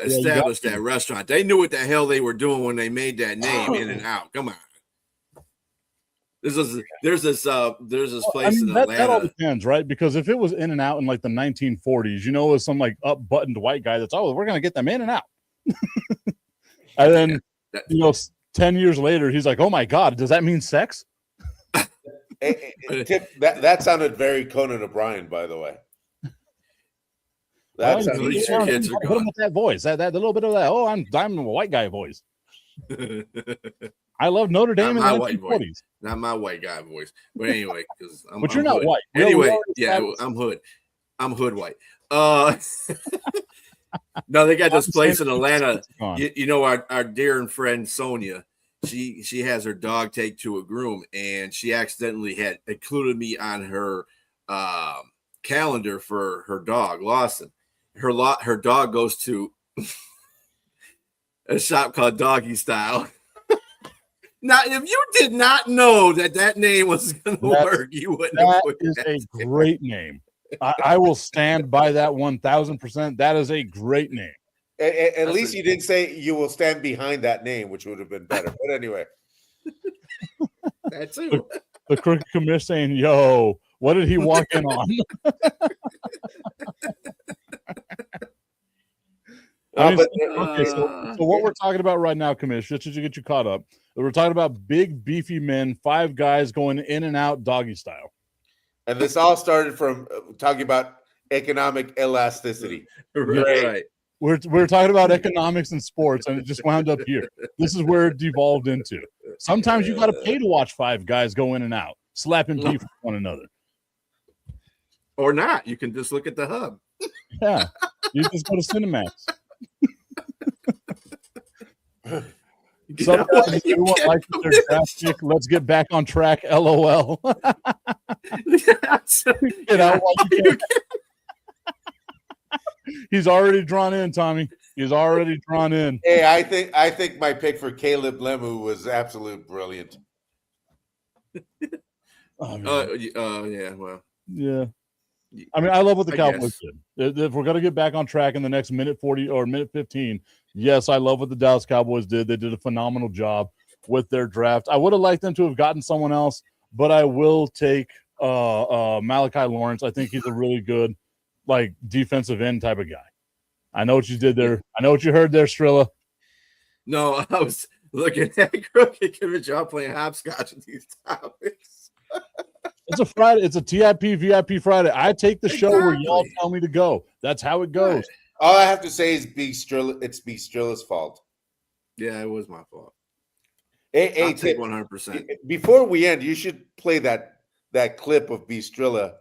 established that restaurant. They knew what the hell they were doing when they made that name In and Out. Come on. There's this place in Atlanta. That all depends, right? Because if it was In and Out in like the 1940s, it was some like up-buttoned white guy that's we're gonna get them in and out. And then 10 years later, he's like, oh my god, does that mean sex? Tip, that sounded very Conan O'Brien, by the way. That's at least your kids are gone. With that voice, that little bit of that. Oh, I'm a white guy voice. I love Notre Dame in the 1940s. Not my white guy voice, but anyway, because but you're not white. Anyway, I'm hood. I'm hood white. No, they got this place in Atlanta. Our dear friend Sonia. She has her dog take to a groom, and she accidentally had included me on her calendar for her dog, Lawson. Her dog goes to a shop called Doggy Style. Now, if you did not know that name was going to work, you wouldn't have put that. That is a great name. I will stand by that 1,000%. That is a great name. At least you didn't say you will stand behind that name, which would have been better. But anyway. That too. The crooked commissioner saying, yo, what did he walk in on? So what we're talking about right now, Commissioner, just to get you caught up, we're talking about big, beefy men, five guys going in and out doggy style. And this all started from talking about economic elasticity. Right. We're talking about economics and sports, and it just wound up here. This is where it devolved into. Sometimes you got to pay to watch five guys go in and out, slapping beef with one another. Or not. You can just look at the hub. Yeah. You just go to Cinemax. Sometimes everyone likes their draft pick. Let's get back on track. LOL. Get out while you can. He's already drawn in, Tommy. He's already drawn in. Hey, I think my pick for Caleb Lemu was absolute brilliant. Yeah, well. Yeah. I mean, I love what the Cowboys did. If we're going to get back on track in the next minute 40 or minute 15, yes, I love what the Dallas Cowboys did. They did a phenomenal job with their draft. I would have liked them to have gotten someone else, but I will take Malachi Lawrence. I think he's a really good, defensive end type of guy. I know what you did there. I know what you heard there, Strilla. No, I was looking at Crooked Commission. Y'all playing hopscotch with these topics. It's a Friday. It's a TIP VIP Friday. I take the show where y'all tell me to go. That's how it goes. All I have to say is it's B. Strilla's fault. Yeah, it was my fault. Hey, take 100%. Before we end, you should play that clip of B. Strilla,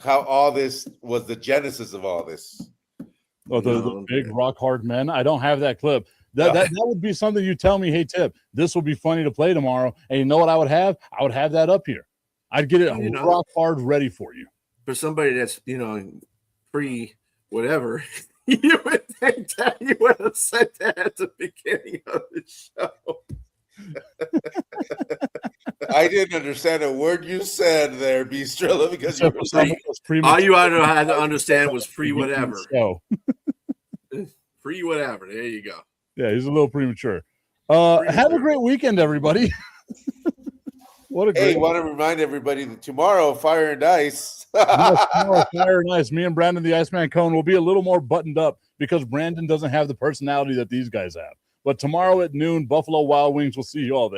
how all this was the genesis of all this. Oh, the big rock hard men. I don't have that clip. That would be something you tell me, hey, Tip, this will be funny to play tomorrow. And you know what I would have? I would have that up here. I'd get it rock hard ready for you. For somebody that's, pre whatever, you would think that you would have said that at the beginning of the show. I didn't understand a word you said there, Bistrella, because you were all you had to understand was pre whatever. Pre whatever. There you go. Yeah, he's a little premature. Have a great weekend, everybody. What a great want to remind everybody that tomorrow, Fire and Ice. tomorrow, Fire and Ice. Me and Brandon, the Iceman Cone, will be a little more buttoned up because Brandon doesn't have the personality that these guys have. But tomorrow at noon, Buffalo Wild Wings will see you all there.